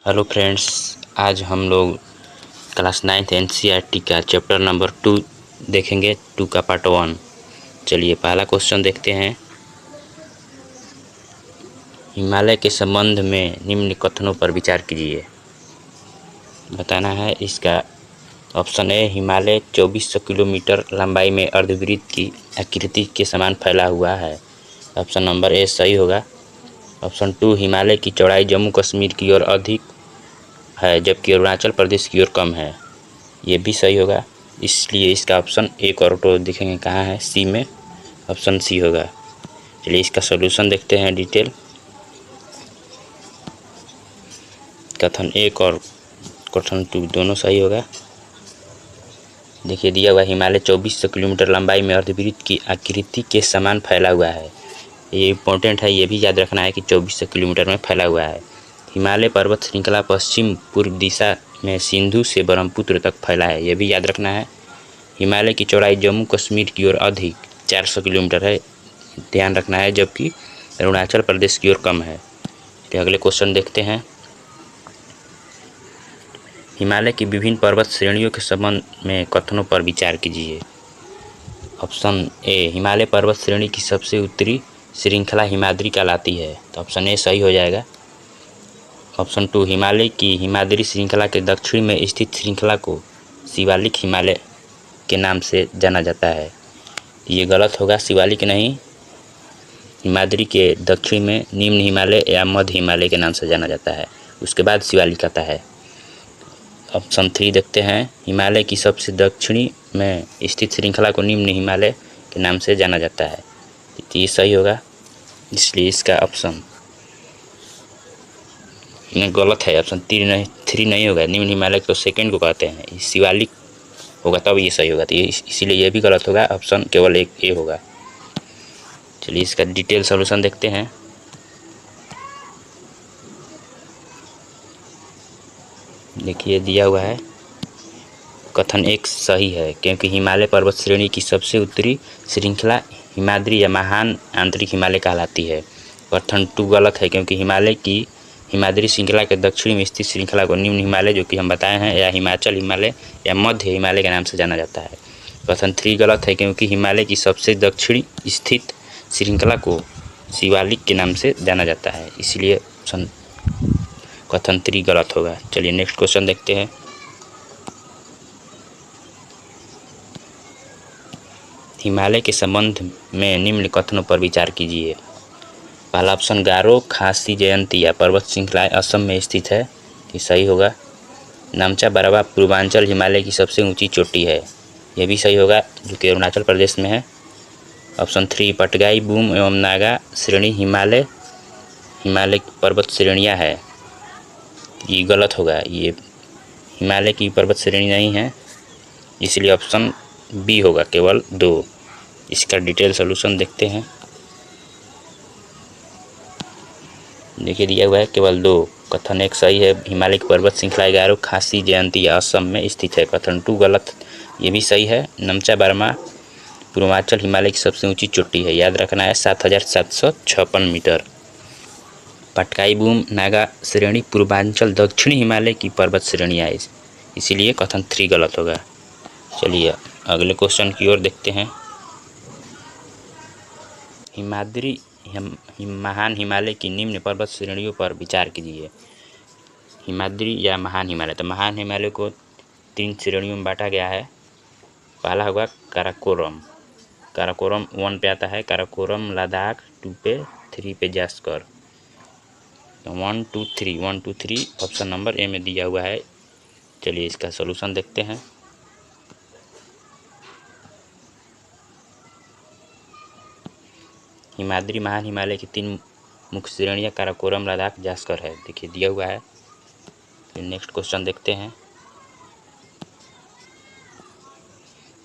Hello friends, आज हम लोग क्लास 9th एनसीईआरटी का चैप्टर नंबर 2 देखेंगे। 2 का पार्ट 1। चलिए पहला क्वेश्चन देखते हैं। हिमालय के संबंध में निम्न कथनों पर विचार कीजिए। बताना है इसका। ऑप्शन ए, हिमालय 2400 किलोमीटर लंबाई में अर्धवृत्त की आकृति के समान फैला हुआ है। ऑप्शन नंबर ए सही होगा। ऑप्शन 2, हिमालय की चौड़ाई जम्मू कश्मीर की ओर अधिक है जबकि अरुणाचल प्रदेश की ओर कम है। ये भी सही होगा, इसलिए इसका ऑप्शन एक और तो दिखेंगे कहाँ है, सी में। ऑप्शन सी होगा। चलिए इसका सॉल्यूशन देखते हैं डिटेल। कथन एक और कथन 2 दोनों सही होगा। देखिए दिया हुआ हिमालय 2400 किलोमीटर लंबाई में अर्धवृत्त की आकृति के समान फैला हुआ है। ये इम्पोर्टेंट है, ये भी याद रखना है कि 2400 किलोमीटर में फैला हुआ है। हिमालय पर्वत श्रृंखला पश्चिम पूर्व दिशा में सिंधु से ब्रह्मपुत्र तक फैला है, ये भी याद रखना है। हिमालय की चौड़ाई जम्मू कश्मीर की ओर अधिक 400 किलोमीटर है, ध्यान रखना है, जबकि अरुणाचल प्रदेश की ओर कम है। तो अगले क्वेश्चन देखते हैं। हिमालय की विभिन्न पर्वत श्रेणियों के संबंध में कथनों पर विचार कीजिए। ऑप्शन ए, हिमालय पर्वत श्रेणी की सबसे उत्तरी श्रृंखला हिमाद्री कहलाती है, तो ऑप्शन ए सही हो जाएगा। ऑप्शन 2, हिमालय की हिमाद्री श्रृंखला के दक्षिण में स्थित श्रृंखला को शिवालिक हिमालय के नाम से जाना जाता है। ये गलत होगा, शिवालिक नहीं, हिमाद्री के दक्षिण में निम्न हिमालय या मध्य हिमालय के नाम से जाना जाता है, उसके बाद शिवालिक आता है। ऑप्शन 3 देखते हैं। हिमालय की सबसे दक्षिणी में स्थित श्रृंखला को निम्न हिमालय के नाम से जाना जाता है, तो ये सही होगा, इसलिए इसका ऑप्शन गलत है। ऑप्शन 3 नहीं होगा। निम्न हिमालय को सेकंड को कहते हैं, शिवालिक होगा तब ये सही होगा, तो इसीलिए ये भी गलत होगा। ऑप्शन केवल एक ए होगा। चलिए इसका डिटेल सॉल्यूशन देखते हैं। देखिए दिया हुआ है कथन एक सही है, क्योंकि हिमालय पर्वत श्रेणी की सबसे उत्तरी श्रृंखला हिमाद्री या महान आंतरिक हिमालय कहलाती है। कथन 2 गलत है, क्योंकि हिमालय की हिमाद्री श्रृंखला के दक्षिण में स्थित श्रृंखला को निम्न हिमालय, जो कि हम बताए हैं, या हिमाचल हिमालय या मध्य हिमालय के नाम से जाना जाता है। कथन 3 गलत है, क्योंकि हिमालय की सबसे दक्षिणी स्थित श्रृंखला को शिवालिक के नाम से जाना जाता है, इसलिए कथन 3 गलत होगा। चलिए नेक्स्ट क्वेश्चन देखते हैं। हिमालय के संबंध में निम्न कथनों पर विचार कीजिए। पहला ऑप्शन, गारो खासी जयंतिया पर्वत श्रृंखलाएं असम में स्थित है, ये सही होगा। नामचा बरावा पूर्वांचल हिमालय की सबसे ऊंची चोटी है, यह भी सही होगा, जो कि अरुणाचल प्रदेश में है। ऑप्शन 3, पटगाई बूम एवं नागा श्रेणी हिमालय की पर्वत श्रेणियाँ है, ये गलत होगा। ये हिमालय की पर्वत श्रेणी नहीं है, इसलिए ऑप्शन बी होगा, केवल 2। इसका डिटेल सॉल्यूशन देखते हैं। देखिए दिया हुआ है केवल 2। कथन 1 सही है, हिमालय की पर्वत श्रृंखला गारो खासी जयंतिया असम में स्थित है। कथन 2 गलत, ये भी सही है। नमचा बर्मा पूर्वांचल हिमालय की सबसे ऊंची चोटी है, याद रखना है, 7756 मीटर। पटकाई बूम नागा श्रेणी पूर्वांचल दक्षिणी हिमालय की पर्वत श्रेणी है, इसीलिए कथन 3 गलत होगा। चलिए अगले क्वेश्चन की ओर देखते हैं। हिमाद्री महान हिमालय की निम्न पर्वत श्रेणियों पर विचार कीजिए। हिमाद्री या महान हिमालय, तो महान हिमालय को 3 श्रेणियों में बांटा गया है। पहला होगा काराकोरम, काराकोरम 1 पे आता है, काराकोरम लद्दाख 2 पे, 3 पे जास्कर। 1 2 3 ऑप्शन नंबर ए में दिया हुआ है। चलिए इसका सॉल्यूशन देखते हैं। हिमाद्री महान हिमालय की 3 मुख्य श्रेणियाँ काराकोरम लद्दाख जास्कर है, देखिए दिया हुआ है। फिर नेक्स्ट क्वेश्चन देखते हैं।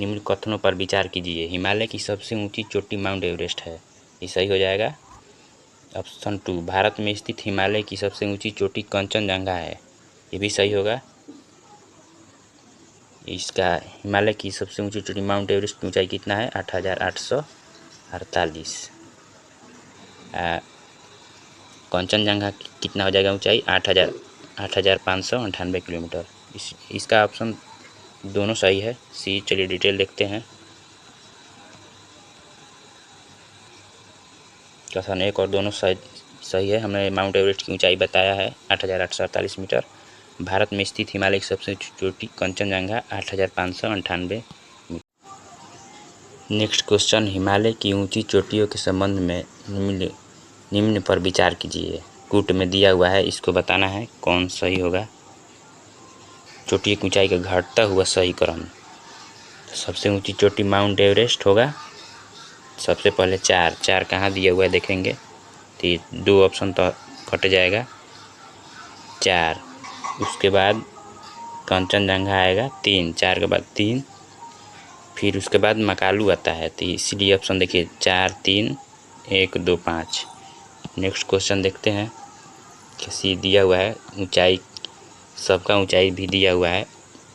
निम्न कथनों पर विचार कीजिए। हिमालय की सबसे ऊंची चोटी माउंट एवरेस्ट है, ये सही हो जाएगा। ऑप्शन 2, भारत में स्थित हिमालय की सबसे ऊंची चोटी कंचनजंगा है, ये भी सही होगा। इसका हिमालय की सबसे ऊंची चोटी माउंट एवरेस्ट की ऊंचाई कितना है, 8848। कंचनजंगा कितना हो जाएगा ऊंचाई, 8000 8,598 किलोमीटर। इसका ऑप्शन दोनों सही है, सी। चलिए डिटेल देखते हैं। कथन एक और दोनों सही है। हमने माउंट एवरेस्ट की ऊंचाई बताया है 8,848 मीटर। भारत में स्थित हिमालय की सबसे चोटी Kanchenjunga 8,598 metre. Next question, Himalaya की ऊंची चोटियों के संबंध में निम्न पर विचार कीजिए। कूट में दिया हुआ है, इसको बताना है कौन सही होगा। चोटी की ऊंचाई का घटता हुआ सही क्रम। सबसे ऊंची चोटी माउंट एवरेस्ट होगा। सबसे पहले चार कहाँ दिया हुआ है देखेंगे तो 2 ऑप्शन तो कट जाएगा। 4, उसके बाद कंचनजंगा आएगा 3, 4 के बाद 3, फिर उसके बाद मकालू आता है। तो इसलिए ऑप्शन देखिए 4, 3, 1, 2, 5। नेक्स्ट क्वेश्चन देखते हैं। सी दिया हुआ है, ऊंचाई सबका ऊंचाई भी दिया हुआ है,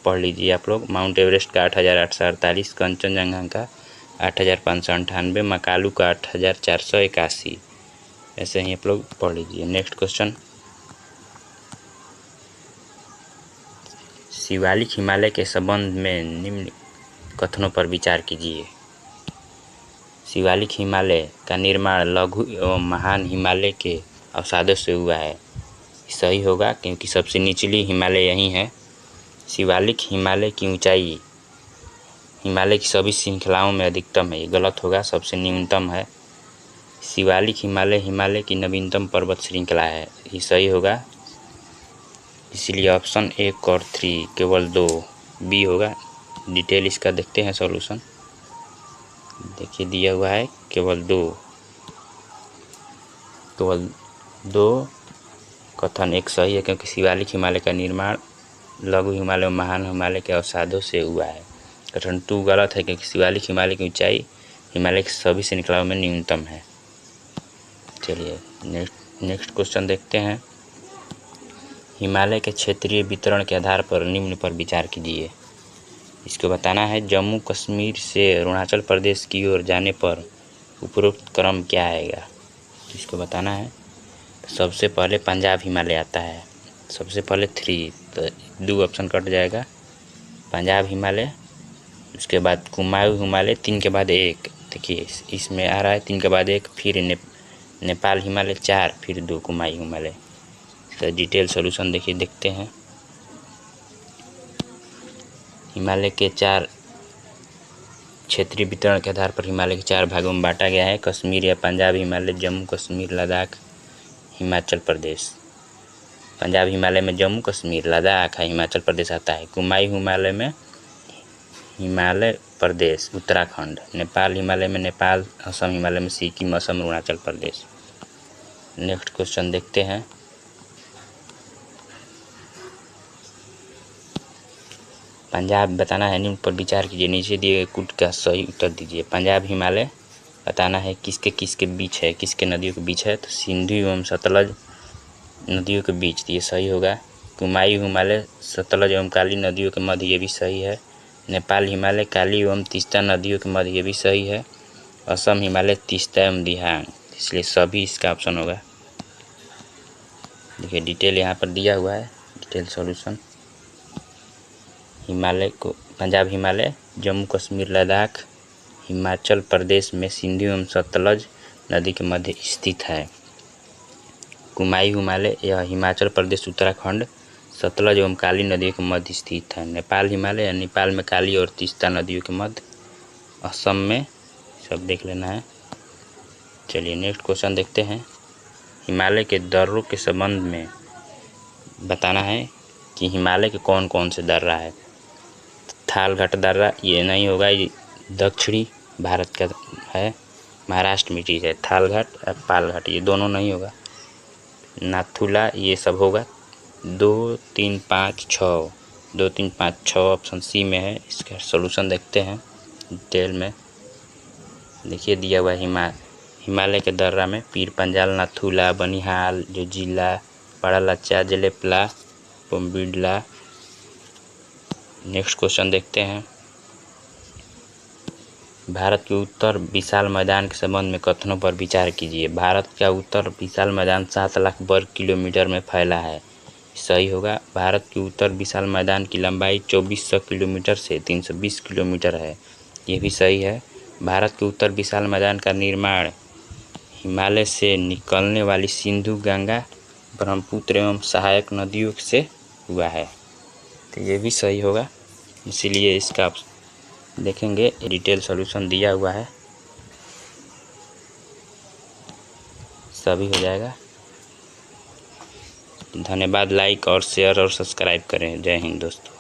पढ़ लीजिए आप लोग। माउंट एवरेस्ट का 8,848, कंचनजंगा का 8,598, मकालू का 8,481। ऐसे ही आप लोग पढ़ लीजिए। नेक्स्ट क्वेश्चन, शिवालिक हिमालय के संबंध में निम्न कथनों पर विचार कीजिए। शिवालिक हिमालय का निर्माण लघु एवं महान हिमालय के अवसादों से हुआ है। सही होगा क्योंकि सबसे निचली हिमालय यही है। शिवालिक हिमालय की ऊंचाई हिमालय की सभी श्रृंखलाओं में अधिकतम है, ये गलत होगा, सबसे न्यूनतम है। शिवालिक हिमालय हिमालय की नवीनतम पर्वत श्रृंखला है, ये सही होगा। इसलिए ऑप्शन 1 और 3 केवल 2 बी होगा। डिटेल इसका देखते हैं सॉल्यूशन। देखिए दिया हुआ है केवल 2 कथन एक सही है क्योंकि शिवालिक हिमालय का निर्माण लघु हिमालय और महान हिमालय के अवसादों से हुआ है। कथन 2 गलत है क्योंकि शिवालिक हिमालय की ऊंचाई हिमालय की सभी श्रृंखलाओं में न्यूनतम है। चलिए नेक्स्ट क्वेश्चन देखते हैं। हिमालय के क्षेत्रीय वितरण के आधार पर निम्न पर विचार कीजिए। इसको बताना है जम्मू कश्मीर से अरुणाचल प्रदेश की ओर जाने पर उपरोक्त क्रम क्या आएगा, इसको बताना है। सबसे पहले पंजाब हिमालय आता है, सबसे पहले 3, तो 2 ऑप्शन कट जाएगा। पंजाब हिमालय, उसके बाद कुमाऊं हिमालय 3 के बाद 1, देखिए इसमें आ रहा है 3 के बाद 1, फिर नेपाल हिमालय 4, फिर 2 कुमाऊं हिमालय। इसका डिटेल सॉल्यूशन देखिए देखते हैं। हिमालय के 4 क्षेत्रीय वितरण के आधार पर हिमालय के 4 भागों में बांटा गया है। कश्मीर या पंजाब हिमालय, जम्मू कश्मीर, लद्दाख, हिमाचल प्रदेश। पंजाब हिमालय में जम्मू कश्मीर, लद्दाख, हिमाचल प्रदेश आता है। कुमाऊं हिमालय में हिमालय प्रदेश, उत्तराखंड। नेपाल हिमालय में नेपाल, असम हिमालय में सिक्किम, असम, अरुणाचल प्रदेश। नेक्स्ट क्वेश्चन देखते हैं। पंजाब बताना है, निम्न पर विचार कीजिए, नीचे दिए गए कूट का सही उत्तर दीजिए। पंजाब हिमालय बताना है किसके किसके बीच है, किसके नदियों के बीच है, तो सिंधु एवं सतलज नदियों के बीच, ये सही होगा। कुमाऊं हिमालय सतलज एवं काली नदियों के मध्य, ये भी सही है। नेपाल हिमालय काली एवं तीस्ता नदियों के मध्य, ये भी सही है। असम हिमालय तीस्ता एवं दिहांग, इसलिए सभी इसका ऑप्शन होगा। देखिए डिटेल यहाँ पर दिया हुआ है, डिटेल सॉल्यूशन। हिमालय को पंजाब हिमालय जम्मू कश्मीर लद्दाख हिमाचल प्रदेश में सिंधु एवं सतलज नदी के मध्य स्थित है। कुमाऊं हिमालय यह हिमाचल प्रदेश उत्तराखंड सतलज एवं काली नदियों के मध्य स्थित है। नेपाल हिमालय या नेपाल में काली और तीस्ता नदियों के मध्य, असम में, सब देख लेना है। चलिए नेक्स्ट क्वेश्चन देखते हैं। हिमालय के दर्रों के संबंध में बताना है कि हिमालय के कौन कौन से दर्रा है। थालघाट दर्रा ये नहीं होगा, ये दक्षिणी भारत का है, महाराष्ट्र में चीज़ है। थालघाट और पालघाट ये दोनों नहीं होगा। नाथुला ये सब होगा। 2, 3, 5, 6, 2, 3, 5, 6 ऑप्शन सी में है। इसका सॉल्यूशन देखते हैं डिटेल में। देखिए दिया हुआ हिमालय के दर्रा में पीर पंजाल, नाथुला, बनिहाल, जोजिला, बड़ा लच्चा, जलेपला, बोम्बिडला। नेक्स्ट क्वेश्चन देखते हैं। भारत के उत्तर विशाल मैदान के संबंध में कथनों पर विचार कीजिए। भारत का उत्तर विशाल मैदान 7 लाख वर्ग किलोमीटर में फैला है। सही होगा। भारत के उत्तर विशाल मैदान की लंबाई 2400 किलोमीटर से 320 किलोमीटर है। ये भी सही है। भारत के उत्तर विशाल मैदान का निर्माण हिमालय से निकलने वाली सिंधु, गंगा, ब्रह्मपुत्र एवं सहायक नदियों से हुआ है। तो ये भी सही होगा। इसीलिए इसका देखेंगे डिटेल सॉल्यूशन दिया हुआ है, सभी हो जाएगा। धन्यवाद। लाइक और शेयर और सब्सक्राइब करें। जय हिंद दोस्तों।